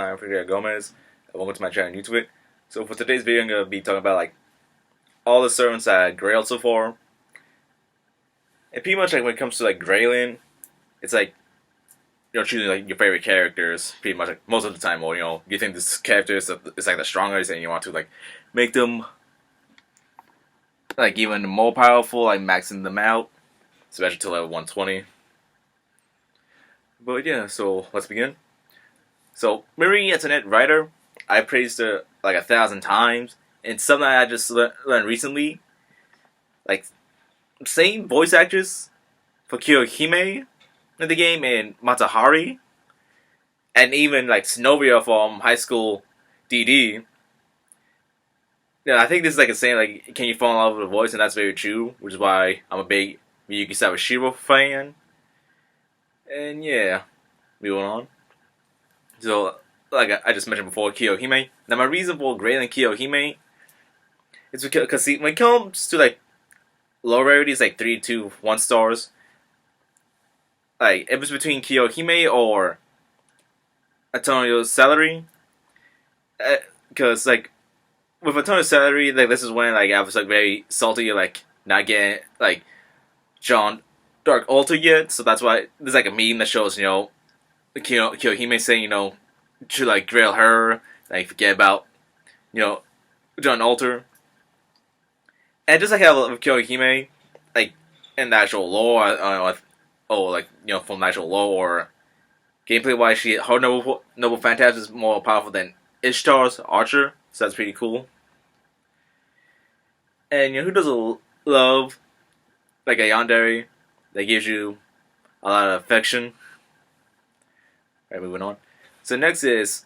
I'm Frederico Gomez, and welcome to my channel YouTube. So for today's video, I'm gonna be talking about like all the servants I grailed so far, and pretty much like when it comes to like grailing, it's like choosing like your favorite characters pretty much like most of the time, or you think this character is like the strongest, and you want to like make them like even more powerful, like maxing them out, especially to level 120. But yeah, so let's begin. So, Marie Antoinette writer, I praised her like 1,000 times, and something I just learned recently, like same voice actress for Kiyohime in the game and Matahari, and even like Synovia from High School DD. Yeah, I think this is like a saying like, can you fall in love with a voice, and that's very true, which is why I'm a big Miyuki Sawashiro fan. And yeah, moving on. So, like I just mentioned before, Kiyohime. Now, my reason for grading Kiyohime is because see, when it comes to like low rarities, like 3 to 1 stars, like if it's between Kiyohime or Antonio's Celery, because like with Antonio's Celery, like this is when like I was like very salty, like not getting like John Dark Alter yet, so that's why there's like a meme that shows Kiyohime saying to like grail her, like forget about John Alter, and just like how with Kiyohime, like in the actual lore, like from the actual lore or gameplay wise, her noble phantasm is more powerful than Ishtar's Archer, so that's pretty cool. And who doesn't love like a yandere that gives you a lot of affection? Alright, moving on. So next is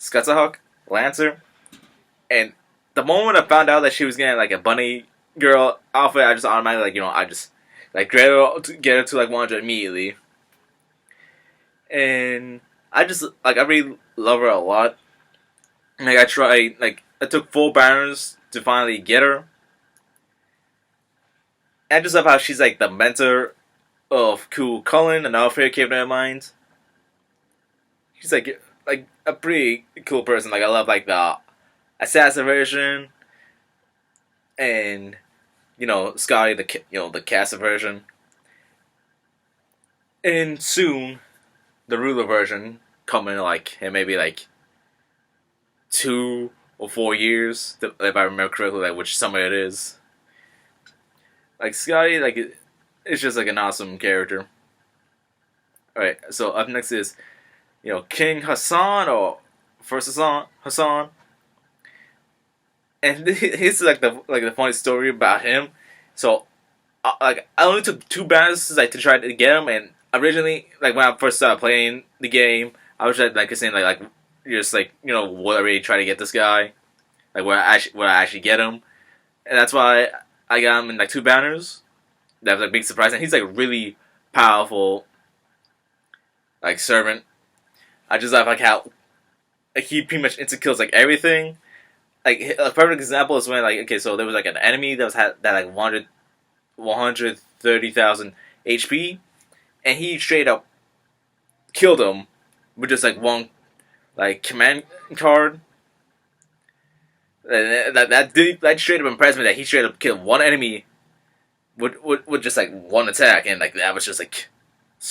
Skutahawk Lancer, and the moment I found out that she was getting like a bunny girl outfit, I just automatically I just like get her to like 100 immediately, and I really love her a lot. Like I took 4 banners to finally get her. And I just love how she's like the mentor of Cool Cullen, another favorite character of mine. She's like a pretty cool person. Like I love like the assassin version, and Scotty the Casa version, and soon the ruler version coming like in maybe like 2 or 4 years, if I remember correctly, like which summer it is. Like Scotty, like it's just like an awesome character. All right, so up next is King Hassan or First Hassan, and here's like the funny story about him. So like I only took 2 banners like to try to get him, and originally like when I first started playing the game, I was like saying like just like would I really try to get this guy, like would I actually get him, and that's why I got him in like 2 banners. That was like a big surprise, and he's like a really powerful like servant. I just love like how like he pretty much insta kills like everything. Like a perfect example is when like okay, so there was like an enemy that had like 130,000 HP, and he straight up killed him with just like one like command card. And that straight up impressed me that he straight up killed one enemy with just like one attack, and like that was just like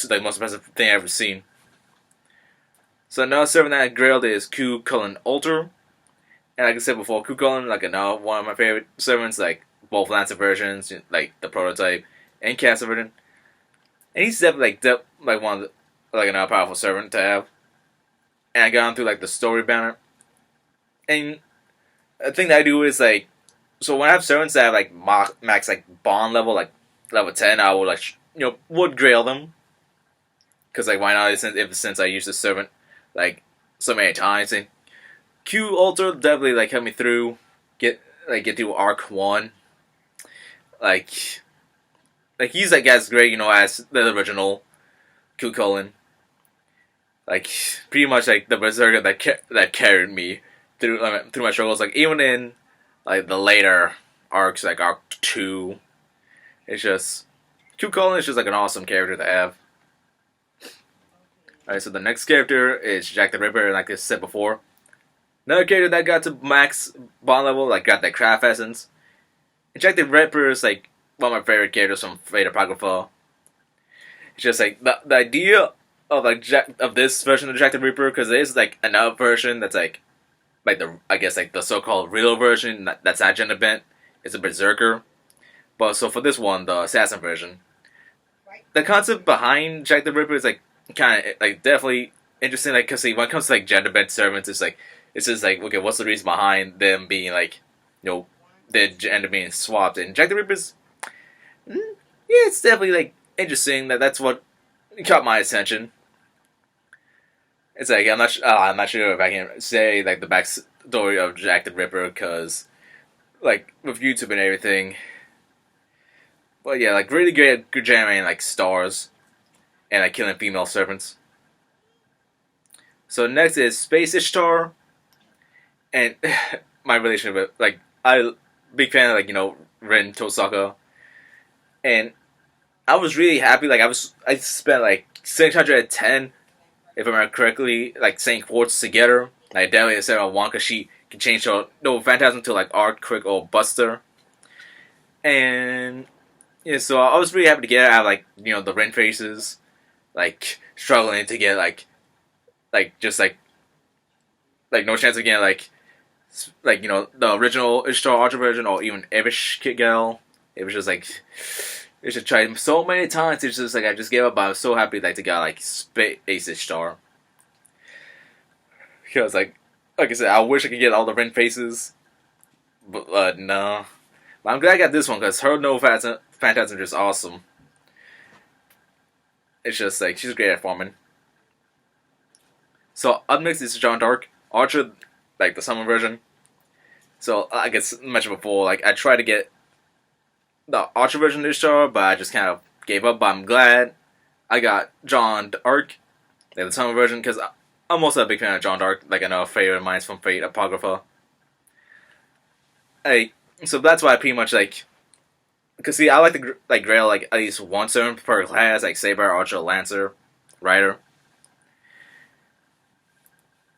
the most impressive thing I've ever seen. So another servant that I grailed is Ku Cullen Alter. And like I said before, Ku Cullen, like another one of my favorite servants, like both Lancer versions, like the prototype and Casa version. And he's definitely like one of the, like another powerful servant to have. And I got him through like the story banner. And the thing that I do is like, so when I have servants that have like max like bond level, like level 10, I would like would grail them. Cause like why not? Since I use this servant like so many times, and Q Alter definitely like helped me through get through arc 1. Like he's like as great as the original Q Cullen. Like pretty much like the berserker that carried me through my struggles. Like even in like the later arcs, like arc 2, it's just Q Cullen is just like an awesome character to have. Alright, so the next character is Jack the Ripper, like I said before. Another character that got to max bond level, like got that craft essence. And Jack the Ripper is like one of my favorite characters from Fate Apocrypha. It's just like the idea of like of this version of Jack the Ripper, because there's like another version that's like the I guess like the so-called real version that's not gender bent. It's a berserker. But so for this one, the assassin version, the concept behind Jack the Ripper is like kind of like definitely interesting. Like, cause see, when it comes to like gender bent servants, it's just like, okay, what's the reason behind them being like, their gender being swapped? And Jack the Ripper's, yeah, it's definitely like interesting. That's what caught my attention. It's like I'm not sure if I can say like the backstory of Jack the Ripper, because like with YouTube and everything. But yeah, like really good at generating like stars and like killing female servants. So next is Space Ishtar, and my relationship with like big fan of like Ren Tosaka, and I was really happy. Like I spent like 610, if I remember correctly, like saying quartz together. Like definitely instead of Wonka, she can change her Phantasm to like Art, Quick, or Buster, and yeah, so I was really happy to get out like the Ren faces, like struggling to get like just like no chance of getting like the original Ishtar Archer version or even Evish Kit Gal. It was just like it just tried so many times. It's just like I just gave up. But I was so happy like to get like Space Ishtar. Because like I said, I wish I could get all the Ren faces, but no. But I'm glad I got this one because her Phantasm is just awesome. It's just like she's great at farming. So up next is John Dark Archer, like the summer version. So like I mentioned before, like I tried to get the Archer version of Ishtar, but I just kind of gave up. But I'm glad I got John Dark, like the summer version, because I'm also a big fan of John Dark. Like another favorite of mine is from Fate Apocrypha. So that's why I pretty much like. Because see, I like to like grail like at least one servant per class, like Saber, Archer, Lancer, Rider.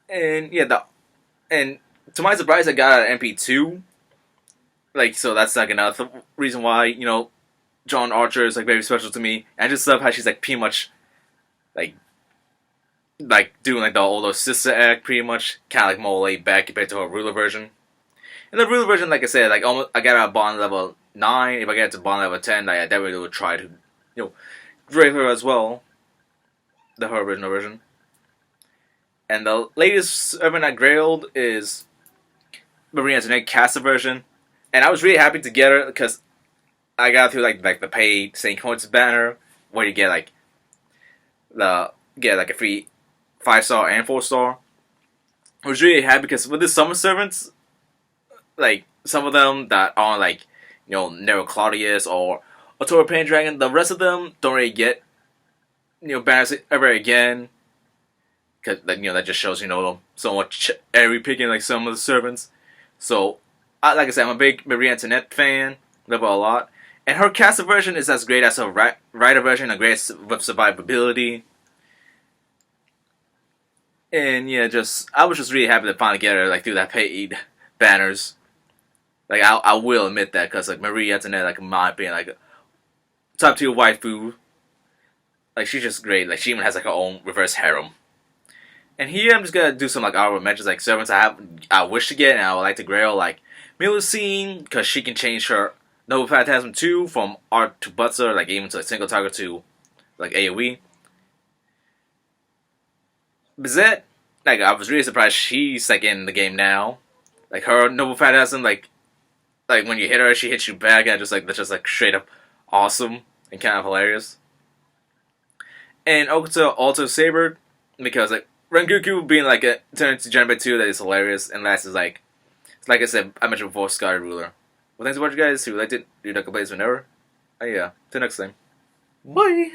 And yeah, and to my surprise, I got an MP2. Like, so that's like another reason why John Archer is like very special to me. And I just love how she's like pretty much like doing like the older sister act, pretty much kind of like more laid back compared to her ruler version. And the ruler version, like I said, like almost I got a bond level 9. If I get to bond level 10, like, I definitely would try to grade her as well. The her original version. And the latest servant I grailed is Marie Antoinette Caster version. And I was really happy to get her because I got through like the paid St. Coins banner where you get like a free 5-star and 4-star. I was really happy because with the summer servants, like some of them that are like Nero Claudius or Autora Pendragon, the rest of them don't really get banners ever again. Cause that just shows so much cherry picking like some of the servants. So like I said, I'm a big Marie Antoinette fan, love her a lot, and her caster version is as great as her Rider version, a great with survivability. And yeah, I was just really happy to finally get her like through that paid banners. Like I will admit that because like Marie Antoinette, like in my opinion, like top tier waifu. Like she's just great. Like she even has like her own reverse harem. And here I'm just gonna do some like honorable mentions, like servants I wish to get and I would like to grail, like Melusine, because she can change her Noble Phantasm 2 from Art to Butzer, like even to a single target to like AoE. Bizette, like I was really surprised she's like in the game now. Like her Noble Phantasm, like when you hit her, she hits you back, and that's just like straight up awesome and kind of hilarious. And Okuta Alto Saber, because like Rengoku being like a turn into Genbei 2 that is hilarious, and last is like I said, I mentioned before, Sky Ruler. Well, thanks for watching, guys. If you liked it, do not complain whenever. Oh yeah, till next time. Bye!